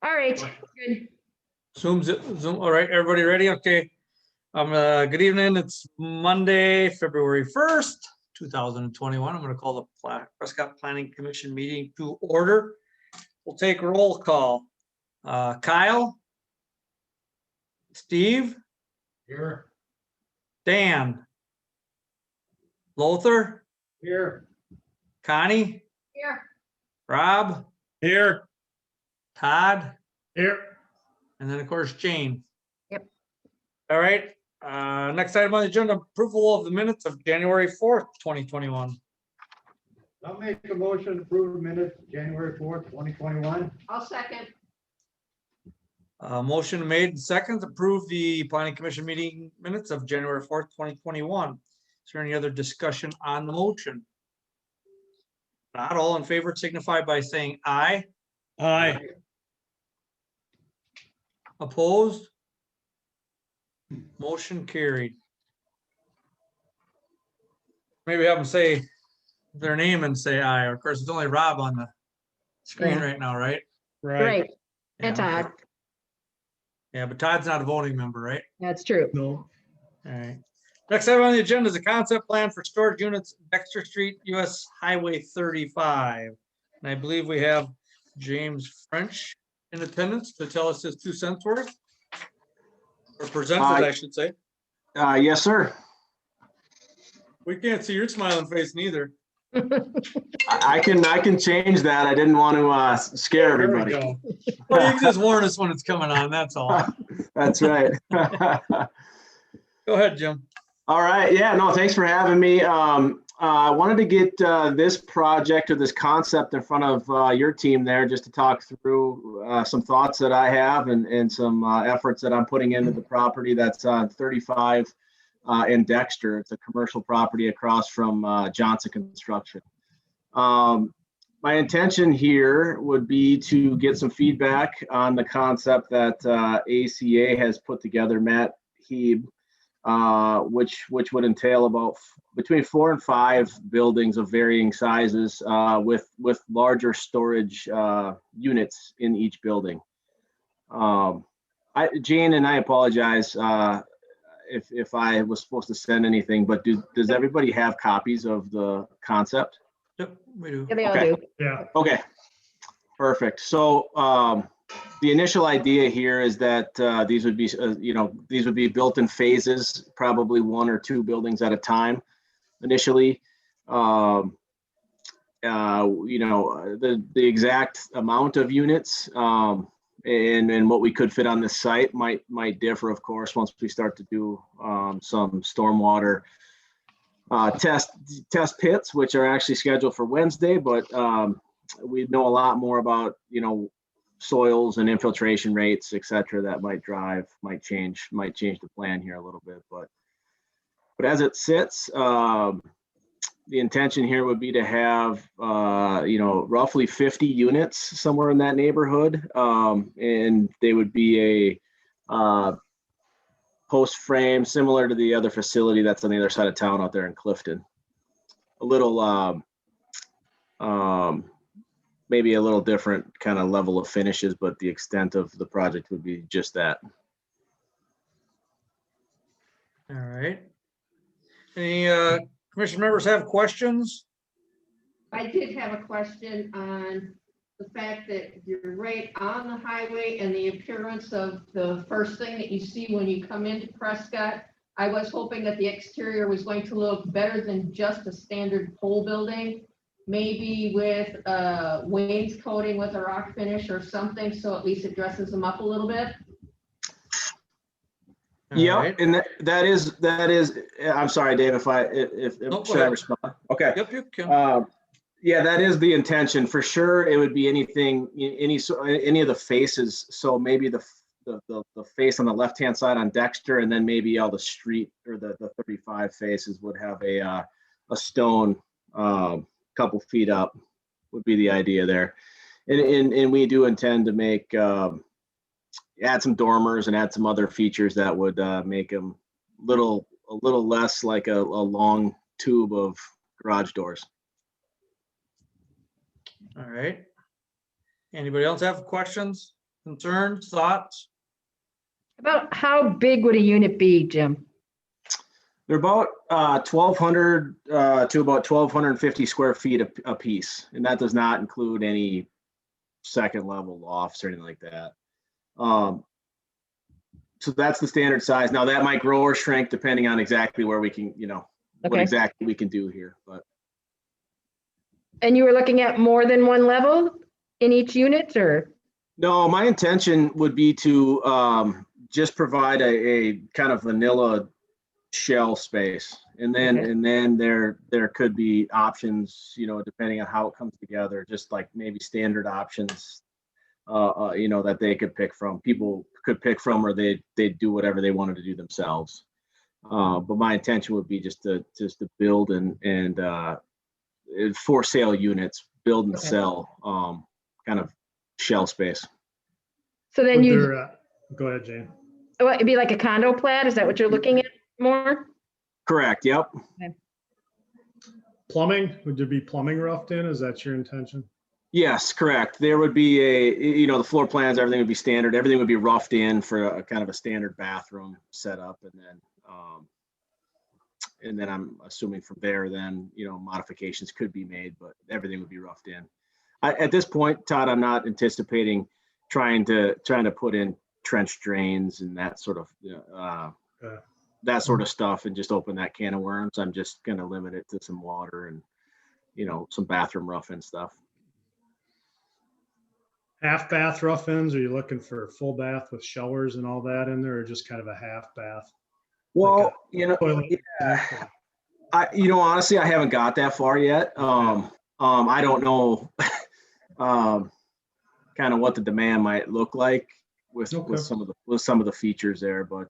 All right, good. Zoom. All right, everybody ready? Okay. Good evening. It's Monday, February 1st, 2021. I'm going to call the Prescott Planning Commission meeting to order. We'll take roll call. Kyle? Steve? Here. Dan? Lothar? Here. Connie? Here. Rob? Here. Todd? Here. And then, of course, Jane. Yep. All right. Next item on the agenda, approval of the minutes of January 4th, 2021. I'll make a motion to approve the minutes, January 4th, 2021. I'll second. Motion made second to approve the planning commission meeting minutes of January 4th, 2021. Is there any other discussion on the motion? Not all in favor signify by saying aye. Aye. Opposed? Motion carried. Maybe have them say their name and say aye. Of course, it's only Rob on the screen Yeah. right now, right? Right, and Yeah. Todd, Yeah, but Todd's not a voting member, right? that's true. No. All right. Next item on the agenda is a concept plan for storage units, Dexter Street, US Highway 35. And I believe we have James French in attendance to tell us his 2 cents worth. Or present it, I should say. Yes, sir. We can't see your smiling face neither. I can change that. I didn't want to scare There we everybody. go. Well, you can just warn us when it's coming on, that's all. That's right. Go ahead, Jim. All right. Yeah, no, thanks for having me. I wanted to get this project or this concept in front of your team there just to talk through some thoughts that I have and some efforts that I'm putting into the property that's on 35 in Dexter. It's a commercial property across from Johnson Construction. My intention here would be to get some feedback on the concept that ACA has put together, Matt Heeb, which would entail about between 4 and 5 buildings of varying sizes with larger storage units in each building. Jane and I apologize if I was supposed to send anything, but does everybody have copies of the concept? Yep, we do. Yeah, they all Okay. do. Yeah. Okay, perfect. So the initial idea here is that these would be, these would be built in phases, probably 1 or 2 buildings at a time initially. The exact amount of units and what we could fit on this site might differ, of course, once we start to do some stormwater test pits, which are actually scheduled for Wednesday, but we know a lot more about, soils and infiltration rates, et cetera, that might change the plan here a little bit. But as it sits, the intention here would be to have, roughly 50 units somewhere in that neighborhood. And they would be a post frame similar to the other facility that's on the other side of town out there in Clifton. A little, maybe a little different kind of level of finishes, but the extent of the project would be just that. All right. Any commission members have questions? I did have a question on the fact that you're right on the highway and the appearance of the first thing that you see when you come into Prescott. I was hoping that the exterior was going to look better than just a standard pole building, maybe with wainscoting with a rock finish or something, so at least it dresses them up a little bit. All Yep, right. and that is. I'm sorry, Dave. If No, should I respond? Okay. Yep, you can. Yeah, that is the intention for sure. It would be any of the faces. So maybe the face on the left hand side on Dexter, and then maybe all the street or the 35 faces would have a stone couple feet up. Would be the idea there, and we do intend to make. Add some dormers and add some other features that would make them a little less like a long tube of garage doors. All right. Anybody else have questions? concerns, thoughts? About how big would a unit be, Jim? They're about 1,200 to about 1,250 square feet a piece, and that does not include any second level lofts or anything like that. So that's the standard size. Now that might grow or shrink depending on exactly where we can, what Okay. exactly we can do here. But And you were looking at more than one level in each unit, or? no, my intention would be to just provide a kind of vanilla shell space, and then Okay. there could be options, depending on how it comes together, just like maybe standard options, that they could pick from. People could pick from, or they do whatever they wanted to do themselves. But my intention would be just to build and for sale units, build and Okay. sell, kind of shell space. So then Would you, there, go ahead, Jane. it'd be like a condo plat? Is that what you're looking at more? Correct. Yep. Plumbing, would there be plumbing roughed in? Is that your intention? Yes, correct. There would be the floor plans, everything would be standard. Everything would be roughed in for a kind of a standard bathroom setup. And then I'm assuming from there, then, modifications could be made, but everything would be roughed in. At this point, Todd, I'm not anticipating trying to put in trench drains and that sort of, that sort of stuff and just open that can of worms. I'm just going to limit it to some water and, some bathroom rough-in stuff. Half bath rough ins? Are you looking for a full bath with showers and all that in there, or just kind of a half bath? Well, Toilet? honestly, I haven't got that far yet. I don't know, kind of what the demand might look like with Okay. some of the features there, but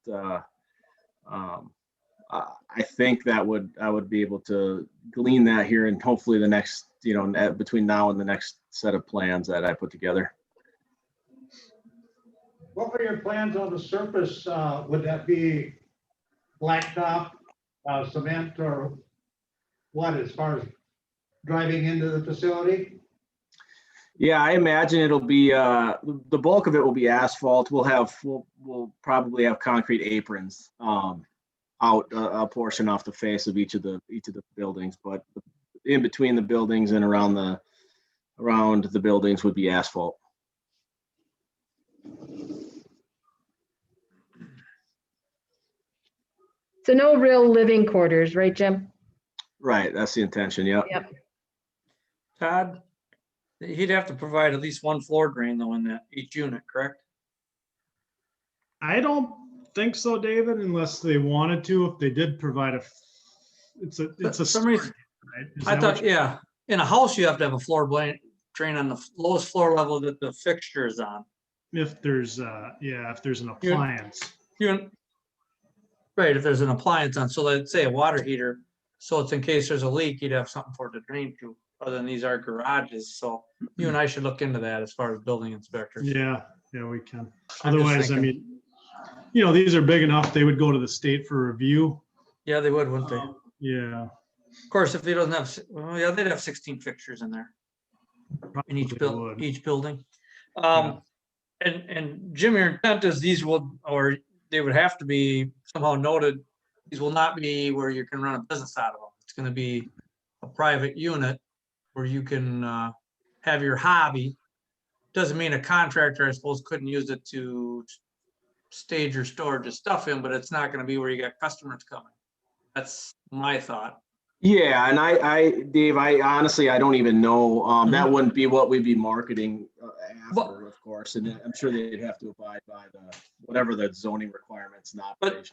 I think I would be able to glean that here, and hopefully the next, between now and the next set of plans that I put together. What were your plans on the surface? Would that be blacktop, cement, or what, as far as driving into the facility? Yeah, I imagine it'll be the bulk of it will be asphalt. We'll probably have concrete aprons out a portion off the face of each of the buildings, but in between the buildings and around the buildings would be asphalt. So no real living quarters, right, Jim? Right, that's the intention. Yep. Yep. Todd, he'd have to provide at least one floor drain though in that each unit, correct? I don't think so, David, unless they wanted to. If they did provide it's a For some reason, right? Is I that thought, what yeah, in a house, you have to have a floor drain on the lowest floor level that the fixture is on. if there's an appliance. Right, if there's an appliance on, so let's say a water heater, so it's in case there's a leak, you'd have something for it to drain to, other than these are garages, so you and I should look into that as far as building inspectors. Yeah, we can. I'm just Otherwise, I thinking. mean, these are big enough, they would go to the state for review. Yeah, they would, wouldn't they? Of Yeah. course, if he doesn't have, well, yeah, they'd have 16 fixtures in there, in each probably would. each building. Yeah. And Jim, your intent is these will, or they would have to be somehow noted, these will not be where you can run a business out of them. It's gonna be a private unit where you can have your hobby. Doesn't mean a contractor, I suppose, couldn't use it to stage or store just stuff in, but it's not gonna be where you got customers coming. That's my thought. Yeah, and Dave, I honestly, I don't even know. That wouldn't be what we'd be marketing after, of course, and I'm sure they'd have to abide by whatever the zoning requirements and operations.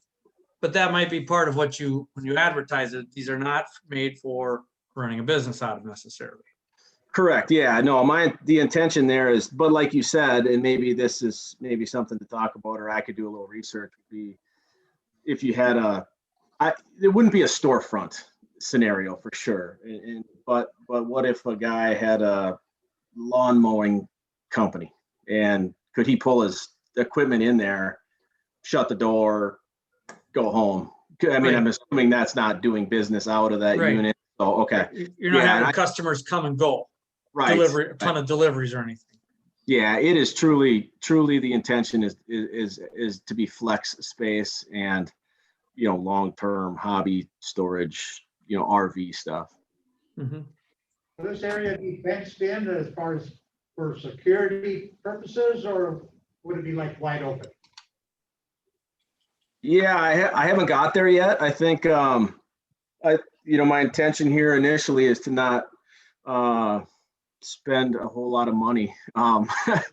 But that might be part of what when you advertise it, these are not made for running a business out of necessarily. Correct. Yeah. No, the intention there is, but like you said, and maybe this is maybe something to talk about, or I could do a little research, would be if you had it wouldn't be a storefront scenario for sure. But what if a guy had a lawn mowing company, and could he pull his equipment in there, shut the door, go home? I mean, Right. I'm assuming that's not doing business out of that Right. unit. So, okay. You're not Yeah, having customers come and go, Right. a ton of deliveries or anything. Yeah, it is truly the intention is to be flex space and, long-term hobby storage, RV stuff. Mhm. Will this area be fenced in as far as for security purposes, or would it be like wide open? Yeah, I haven't got there yet. I think, my intention here initially is to not spend a whole lot of money. But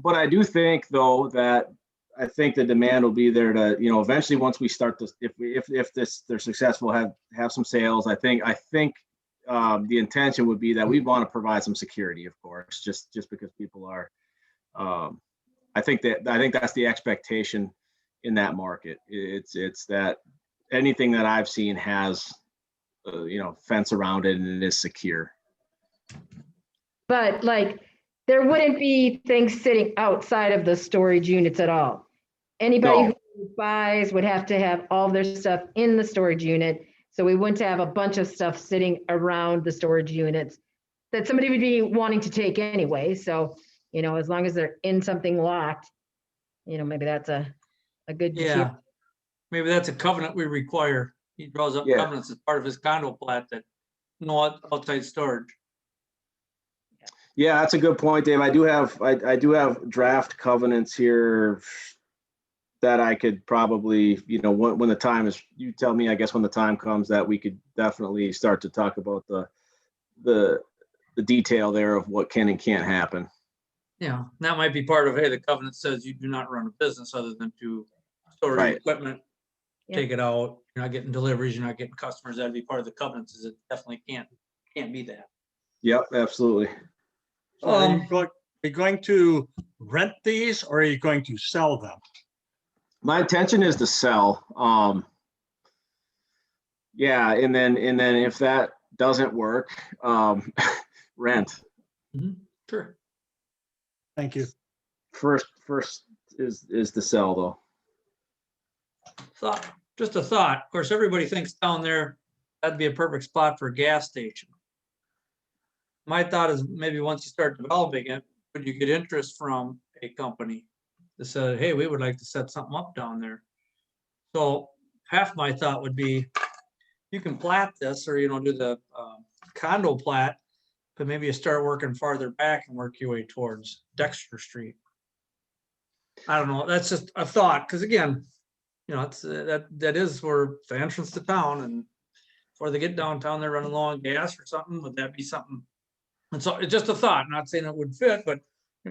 I do think though that I think the demand will be there to, eventually once we start this, if they're successful, have some sales. I think the intention would be that we want to provide some security, of course, just because people are. I think that's the expectation in that market. It's that anything that I've seen has, fence around it and it is secure. But like, there wouldn't be things sitting outside of the storage units at all. Anybody No. who buys would have to have all their stuff in the storage unit. So we wouldn't have a bunch of stuff sitting around the storage units that somebody would be wanting to take anyway. So, as long as they're in something locked, maybe that's a good. Yeah, maybe that's a covenant we require. He draws up Yeah. covenants as part of his condo plat that no outside storage. Yeah, that's a good point, Dave. I do have draft covenants here that I could probably, when the time is, you tell me, I guess when the time comes that we could definitely start to talk about the detail there of what can and can't happen. Yeah, that might be part of, hey, the covenant says you do not run a business other than to store Right. equipment, Yeah. take it out, you're not getting deliveries, you're not getting customers, that'd be part of the covenants, is it definitely can't be that. Yep, absolutely. So are you going to rent these or are you going to sell them? My intention is to sell. Yeah, and then if that doesn't work, rent. Sure. Thank you. First is to sell though. Just a thought. Of course, everybody thinks down there, that'd be a perfect spot for a gas station. My thought is maybe once you start developing it, would you get interest from a company that said, hey, we would like to set something up down there. So half my thought would be, you can plat this or, do the condo plat, but maybe you start working farther back and work your way towards Dexter Street. I don't know. That's just a thought. Cause again, it's that is where the entrance to town, and before they get downtown, they're running low on gas or something. Would that be something? And so it's just a thought, not saying it would fit, but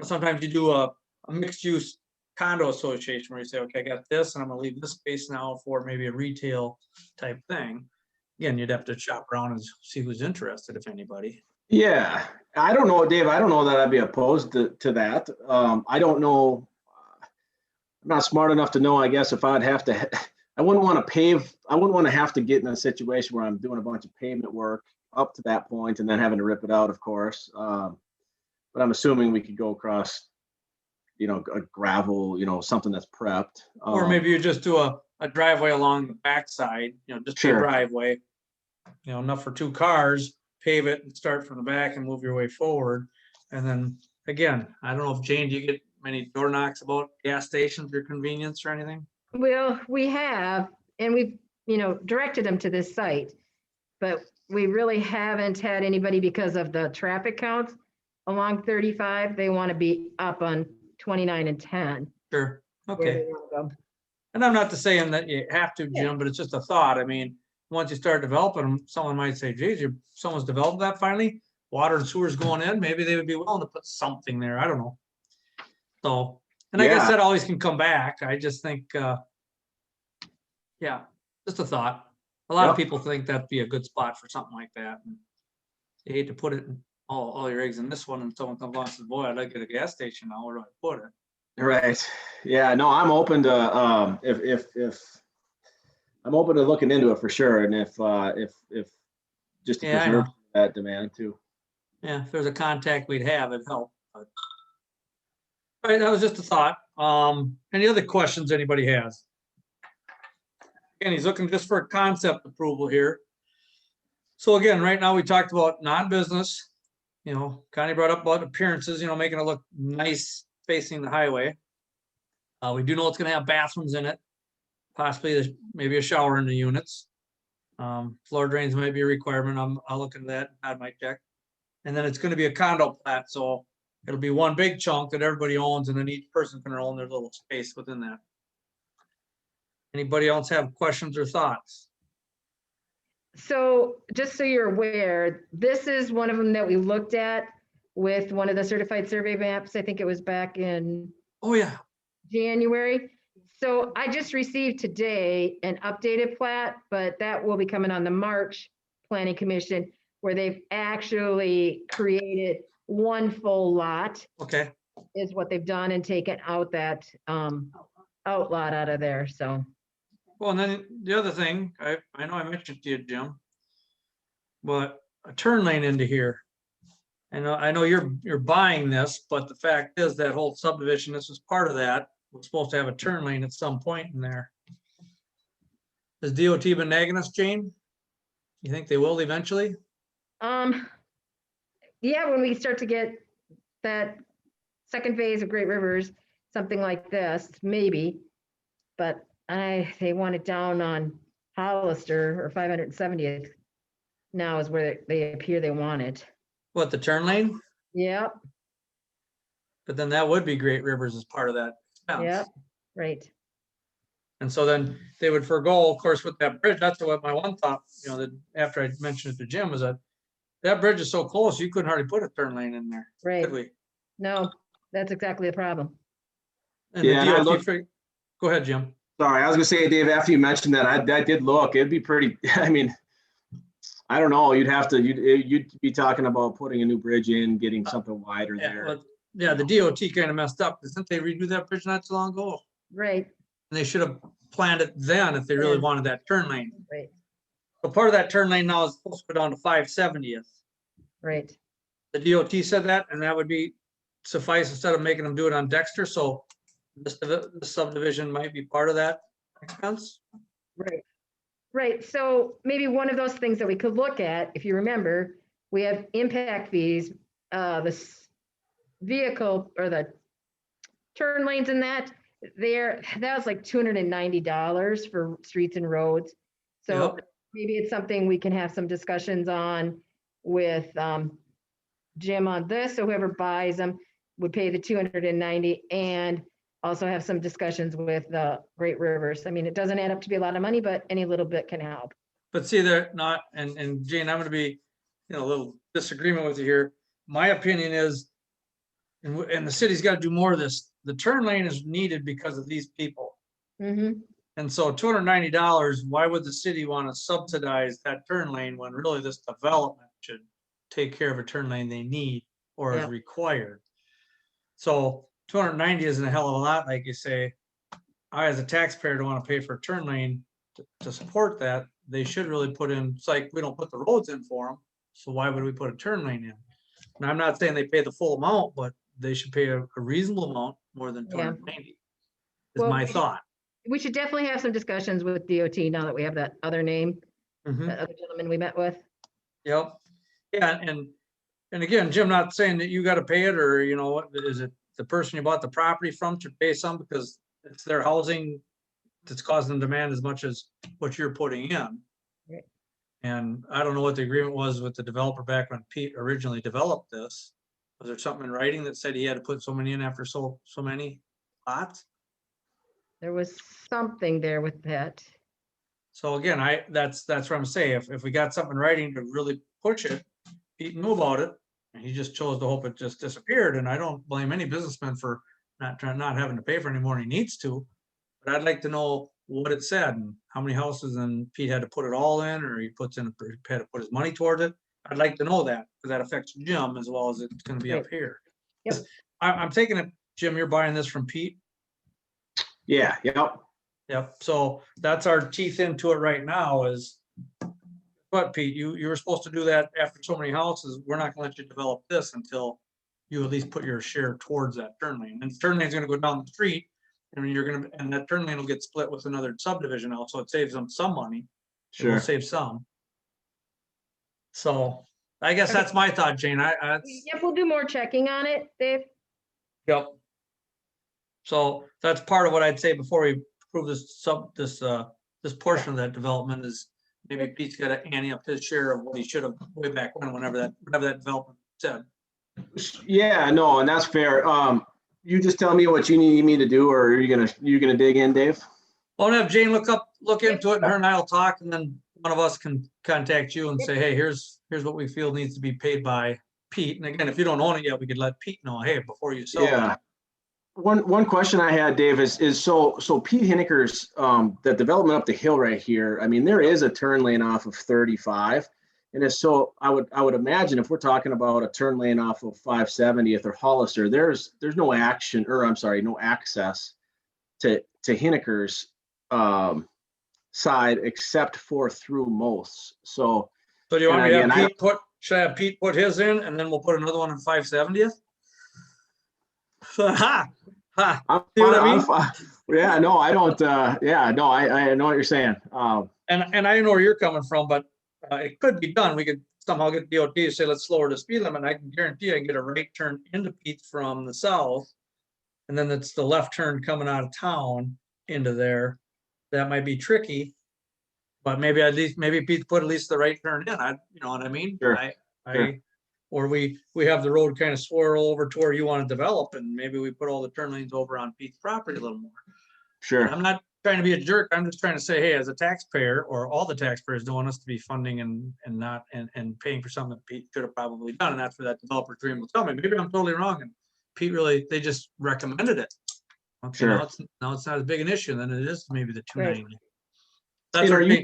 sometimes you do a mixed use condo association where you say, okay, I got this and I'm gonna leave this space now for maybe a retail type thing. Again, you'd have to shop around and see who's interested, if anybody. Yeah, I don't know, Dave. I don't know that I'd be opposed to that. I don't know. I'm not smart enough to know, I guess, if I'd have to, I wouldn't want to have to get in a situation where I'm doing a bunch of pavement work up to that point and then having to rip it out, of course. But I'm assuming we could go across, a gravel, something that's prepped. Or maybe you just do a driveway along the backside, just a Sure. driveway, enough for 2 cars, pave it and start from the back and move your way forward. And then again, I don't know if Jane, do you get many door knocks about gas stations or convenience or anything? Well, we have, and we've, directed them to this site, but we really haven't had anybody because of the traffic counts along 35. They want to be up on 29 and 10. Sure. where Okay. they wanna go. And I'm not to saying that you have to, Jim, but it's just a thought. I mean, once you start developing them, someone might say, geez, someone's developed that finally, water and sewer's going in, maybe they would be willing to put something there. I don't know. So, and I guess Yeah. that always can come back. I just think, yeah, just a thought. A lot of Yep. people think that'd be a good spot for something like that. And you hate to put it all your eggs in this one, and someone comes along and says, boy, I'd like to get a gas station now, where do I put it? Right. Yeah, no, I'm open to, if I'm open to looking into it for sure. And if just to Yeah, I preserve know. that demand too. Yeah, if there's a contact we'd have, it'd help. But- All right, that was just a thought. Any other questions anybody has? Again, he's looking just for a concept approval here. So again, right now we talked about non-business, You know, Connie brought up about appearances, you know, making it look nice facing the highway. We do know it's gonna have bathrooms in it, possibly maybe a shower in the units. Floor drains might be a requirement. I'll look into that, I might check. And then it's gonna be a condo plat, so it'll be one big chunk that everybody owns, and then each person can own their little space within that. Anybody else have questions or thoughts? So just so you're aware, this is one of them that we looked at with one of the certified survey maps. I think it was back in Oh, yeah. January. So I just received today an updated plat, but that will be coming on the March Planning Commission, where they've actually created one full lot Okay. is what they've done, and taken out that outlot out of there. So Well, and then the other thing, I know I mentioned to you, Jim, but a turn lane into here. I know you're buying this, but the fact is that whole subdivision, this was part of that, was supposed to have a turn lane at some point in there. Has DOT been nagging us, Jane? You think they will eventually? yeah, when we start to get that second phase of Great Rivers, something like this, maybe. But they want it down on Hollister or 570th now is where they appear they want it. What, the turn lane? Yep, But then that would be Great Rivers as part of that expense. yep, right. And so then they would forego, of course, with that bridge, that's what my one thought, you know, that after I mentioned it to Jim, was that that bridge is so close, you couldn't hardly put a turn lane in there. Right. Could we? No, that's exactly the problem. And the Yeah, and I DOT looked- Go ahead, Jim. Sorry, I was gonna say, Dave, after you mentioned that, I did look, it'd be pretty, I mean, I don't know, you'd be talking about putting a new bridge in, getting something wider Yeah, there. well, yeah, the DOT kind of messed up. Didn't they redo that bridge not too long ago? Right, And they should have planned it then if they really Yeah. wanted that turn lane. right, So part of that turn lane now is supposed to go down to 570th. right. The DOT said that, and that would be suffice instead of making them do it on Dexter. So this subdivision might be part of that expense. Right, right. So maybe one of those things that we could look at, if you remember, we have impact fees, this vehicle or the turn lanes and that was like $290 for streets and roads. So Yep. maybe it's something we can have some discussions on with Jim on this. So whoever buys them would pay the 290 and also have some discussions with the Great Rivers. I mean, it doesn't add up to be a lot of money, but any little bit can help. But see, they're not, and Jane, I'm gonna be, a little disagreement with you here. My opinion is, and the city's gotta do more of this. The turn lane is needed because of these people. Mm-hmm. And so $290, why would the city want to subsidize that turn lane when really this development should take care of a turn lane they need or is Yeah. required? So 290 isn't a hell of a lot, like you say. I, as a taxpayer, don't want to pay for a turn lane to support that. They should really put in, it's like we don't put the roads in for them. So why would we put a turn lane in? And I'm not saying they pay the full amount, but they should pay a reasonable amount more than Yeah. 290 is Well, my thought. We should definitely have some discussions with DOT now that we have that other name, Mhm. that other gentleman we met with. Yep. Yeah, and again, Jim, not saying that you gotta pay it, or what, is it the person you bought the property from should pay some because it's their housing that's causing demand as much as what you're putting in. Right. And I don't know what the agreement was with the developer back when Pete originally developed this. Was there something in writing that said he had to put so many in after so many lots? There was something there with that. So again, that's what I'm saying. If we got something in writing to really push it, Pete knew about it, and he just chose to hope it just disappeared. And I don't blame any businessman for not having to pay for any more than he needs to. But I'd like to know what it said and how many houses, and Pete had to put it all in, or he had to put his money towards it. I'd like to know that, because that affects Jim as well as it's gonna be up Right. here. Yep. 'Cause I'm taking it, Jim, you're buying this from Pete? Yeah, yep. Yep, so that's our teeth into it right now is, but Pete, you were supposed to do that after so many houses. We're not gonna let you develop this until you at least put your share towards that turn lane. And the turn lane's gonna go down the street, and that turn lane will get split with another subdivision also. It saves them some money. It will Sure. save some. So I guess that's my thought, Jane. Yep, we'll do more checking on it, Dave. Yep. So that's part of what I'd say before we approve this portion of that development is maybe Pete's got to ante up his share of what he should have way back when, whatever that development said. Yeah, no, and that's fair. You just tell me what you need me to do, or are you gonna dig in, Dave? I'll have Jane look into it, and her and I will talk, and then one of us can contact you and say, hey, here's what we feel needs to be paid by Pete. And again, if you don't own it yet, we could let Pete know, hey, before you sell Yeah. it. One question I had, Dave, is so Pete Hinniker's the development up the hill right here. I mean, there is a turn lane off of 35, and it's so I would imagine if we're talking about a turn lane off of 570th or Hollister, there's no no access to Hinniker's side except for through Moth's. So So do you want me to and have should I have Pete put his in and then we'll put another one in 570th? Ha, ha. See what I mean? Yeah, no, I don't. Yeah, no, I know what you're saying. And I know where you're coming from, but it could be done. We could somehow get DOT to say, let's lower the speed limit. And I can guarantee I can get a right turn into Pete from the south. And then it's the left turn coming out of town into there. That might be tricky. But maybe Pete put at least the right turn in. You know what I mean? Sure. Sure. Or we have the road kind of swirl over to where you want to develop, and maybe we put all the turn lanes over on Pete's property a little more. Sure. I'm not trying to be a jerk. I'm just trying to say, hey, as a taxpayer, or all the taxpayers don't want us to be funding and paying for something that Pete could have probably done. And that's where that developer dream will tell me. Maybe I'm totally wrong. And Pete they just recommended it. Okay, Sure. now it's not as big an issue than it is maybe the Right. 290. That's And are what you-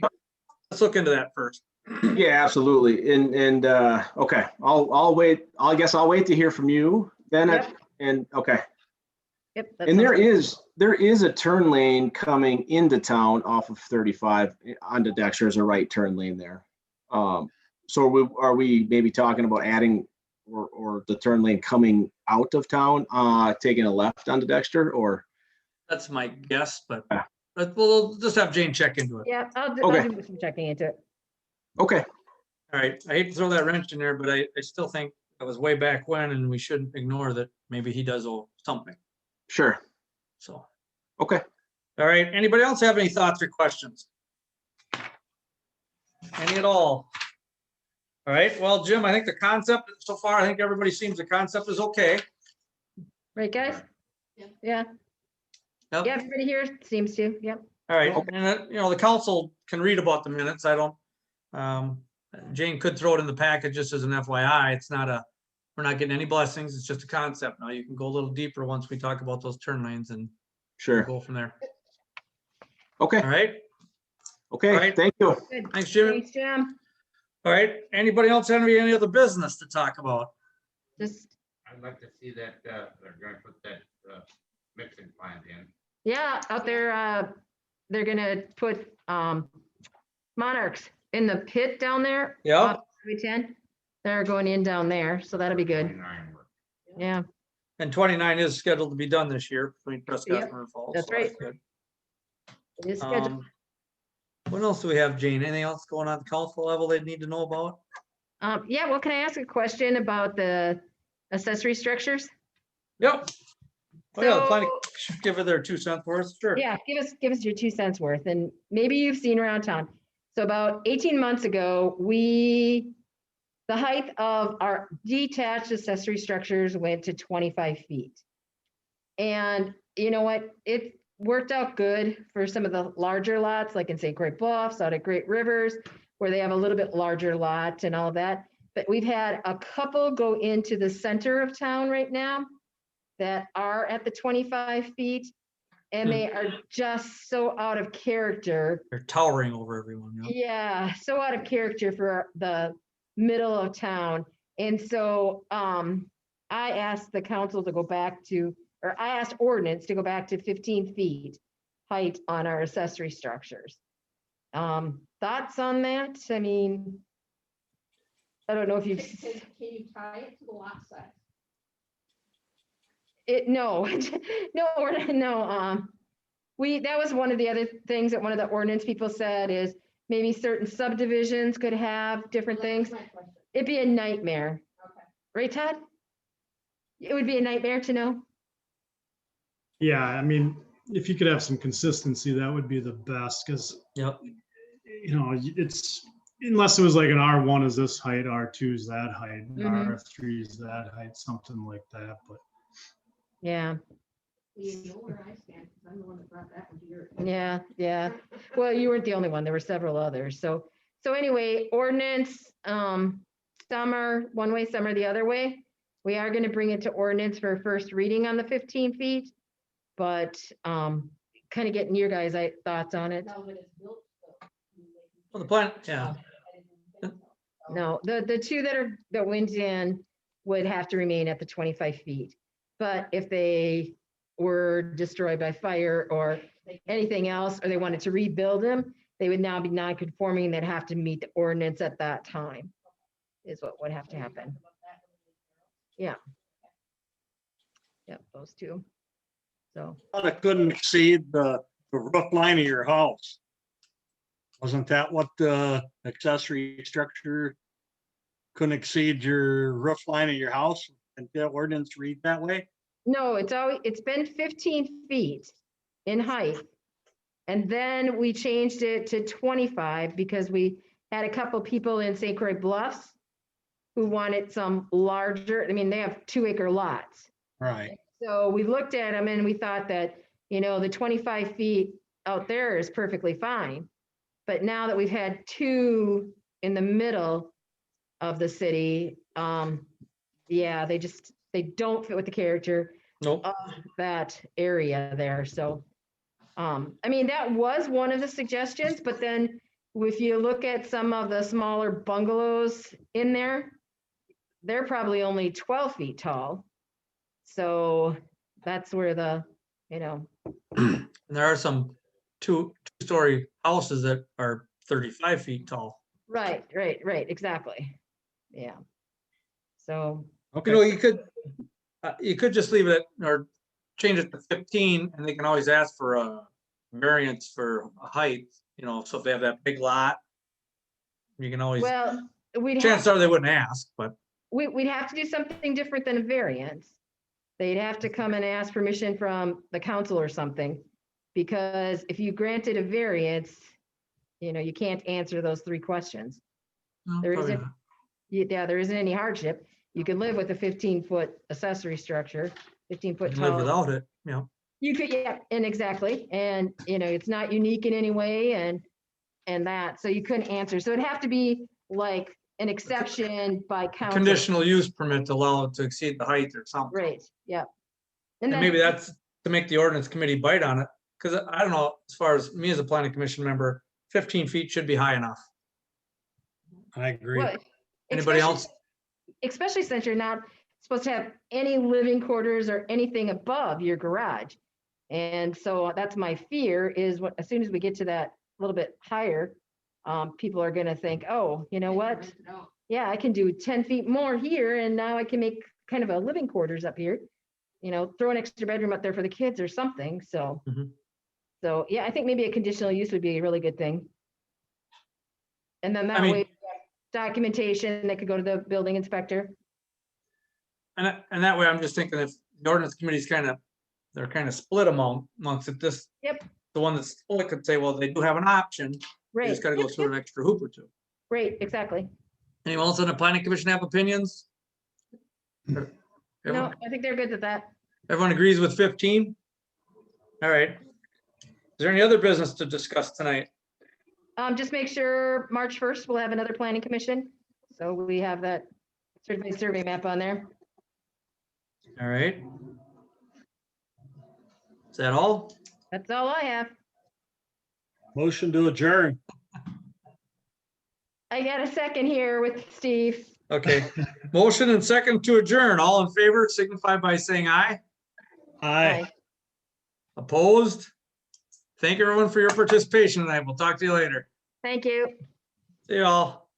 let's look into that first. Yeah, absolutely. And okay, I'll wait. I guess I'll wait to hear from you then. Yep. And okay. Yep. that And sounds there is a turn lane coming into town off of 35 onto Dexter. There's a right turn lane there. So are we maybe talking about adding or the turn lane coming out of town, taking a left onto Dexter, or? That's my guess, but Yeah. we'll just have Jane check into it. Yeah, I'll Okay. do some checking into it. Okay. All right, I hate to throw that wrench in there, but I still think that was way back when, and we shouldn't ignore that maybe he does owe something, Sure. so. Okay. All right, anybody else have any thoughts or questions? Any at all? All right, well, Jim, I think the concept, so far, I think everybody seems the concept is okay. Right, guys? Yeah. Yeah, Yep. yeah, everybody here seems to, yep. All right, and the council can read about the minutes. I don't, Jane could throw it in the packet just as an FYI. It's not we're not getting any blessings. It's just a concept. Now you can go a little deeper once we talk about those turn lanes and Sure. go from there. Okay. All right, Okay. All right. Thank you. Good. thanks, Jim. Thanks, Jim. All right, anybody else have any other business to talk about? Just, I'd like to see that, they're gonna put that, mixing plant in. yeah, out there, they're gonna put, monarchs in the pit down there. Yep. off Highway 10. They're going in down there, so that'll be good. 29 work. Yeah, And 29 is scheduled to be done this year between Prescott Yep, and River Falls. that's so right. good. it is scheduled. What else do we have, Jane? Anything else going on at the council level they need to know about? Yeah, well, can I ask a question about the accessory structures? Yep. Oh, yeah, the planning, So- should give it their 2 cents worth, sure. Yeah, give us your 2 cents worth, and maybe you've seen around town. So about 18 months ago, the height of our detached accessory structures went to 25 feet. And you know what? It worked out good for some of the larger lots, like in St. Croix Bluffs, out at Great Rivers, where they have a little bit larger lot and all of that. But we've had a couple go into the center of town right now that are at the 25 feet. And they are just so out of character. They're towering over everyone. you know? Yeah, so out of character for the middle of town. And so I asked the council to go back to, or I asked ordinance to go back to 15 feet height on our accessory structures. Thoughts on that? I mean, I don't know if you've, Can you tie it to the lot size? no, no, that was one of the other things that one of the ordinance people said is maybe certain subdivisions could have different Well, that was things. my question. it'd be a nightmare. Okay. Right, Todd? It would be a nightmare to know. Yeah, I mean, if you could have some consistency, that would be the best, because, Yep. you know, it's, unless it was like an R1 is this height, R2 is that height, Mhm. R3 is that height, something like that, but Yeah, You know where I stand, because I'm the one that brought that one to your. yeah, yeah. Well, you weren't the only one. There were several others. So anyway, ordinance, some are one way, some are the other way. We are going to bring it to ordinance for first reading on the 15 feet, but kind of getting your guys' thoughts on it. No, but it's built. Well, the plan, yeah. No, the two that went in would have to remain at the 25 feet. But if they were destroyed by fire or anything else, or they wanted to rebuild them, they would now be non-conforming. They'd have to meet the ordinance at that time, is what would have to happen. Yeah. Yep, those two. So, But it couldn't exceed the roof line of your house. Wasn't that what the accessory structure couldn't exceed your roof line of your house? And the ordinance read that way? no, it's been 15 feet in height. And then we changed it to 25 because we had a couple people in St. Croix Bluffs who wanted some larger, I mean, they have 2-acre lots. Right. So we looked at them and we thought that, you know, the 25 feet out there is perfectly fine. But now that we've had two in the middle of the city, yeah, they don't fit with the character Nope. of that area there. So, I mean, that was one of the suggestions, but then if you look at some of the smaller bungalows in there, they're probably only 12 feet tall. So that's where the, you know, And there are some two-story houses that are 35 feet tall. right, exactly. Yeah. So, You know, you could just leave it or change it to 15 and they can always ask for a variance for a height, you know, so if they have that big lot, you can always, well, chances are they wouldn't ask, but we'd have to do something different than a variance. They'd have to come and ask permission from the council or something, because if you granted a variance, you know, you can't answer those 3 questions. no, There probably isn't, not. yeah, there isn't any hardship. You can live with a 15-foot accessory structure, 15-foot You can live tall. without it, you know. You could, yeah, and exactly, and you know, it's not unique in any way, and that, so you couldn't answer. So it'd have to be like an exception by council. Conditional use permit to allow it to exceed the height or something. Right, yeah. And then- maybe that's to make the ordinance committee bite on it, because I don't know, as far as me as a planning commission member, 15 feet should be high enough. I agree. well, Anybody especially- else? Especially since you're not supposed to have any living quarters or anything above your garage. And so that's my fear is as soon as we get to that little bit higher, people are gonna think, oh, you know what? Yeah, I can do 10 feet more here and now I can make kind of a living quarters up here. You know, throw an extra bedroom up there for the kids or something, so. Mhm. So, yeah, I think maybe a conditional use would be a really good thing. And then that mean- way, documentation that could go to the building inspector. And that way, I'm just thinking if the ordinance committee's they're kind of split amongst it, this. Yep. The one that's split could say, well, they do have an option, you Right. just gotta go Yep, through yep. an extra hoop or two. Right, exactly. Anyone else on the planning commission have opinions? No, Everyone, I think they're good with that. everyone agrees with 15? All right. Is there any other business to discuss tonight? Just make sure March 1st, we'll have another planning commission. So we have that certified survey map on there. All right. Is that all? That's all I have. Motion to adjourn. I got a second here with Steve. Okay. Motion and second to adjourn. All in favor signify by saying aye. Aye. Bye. Opposed? Thank everyone for your participation tonight. We'll talk to you later. Thank you. See y'all.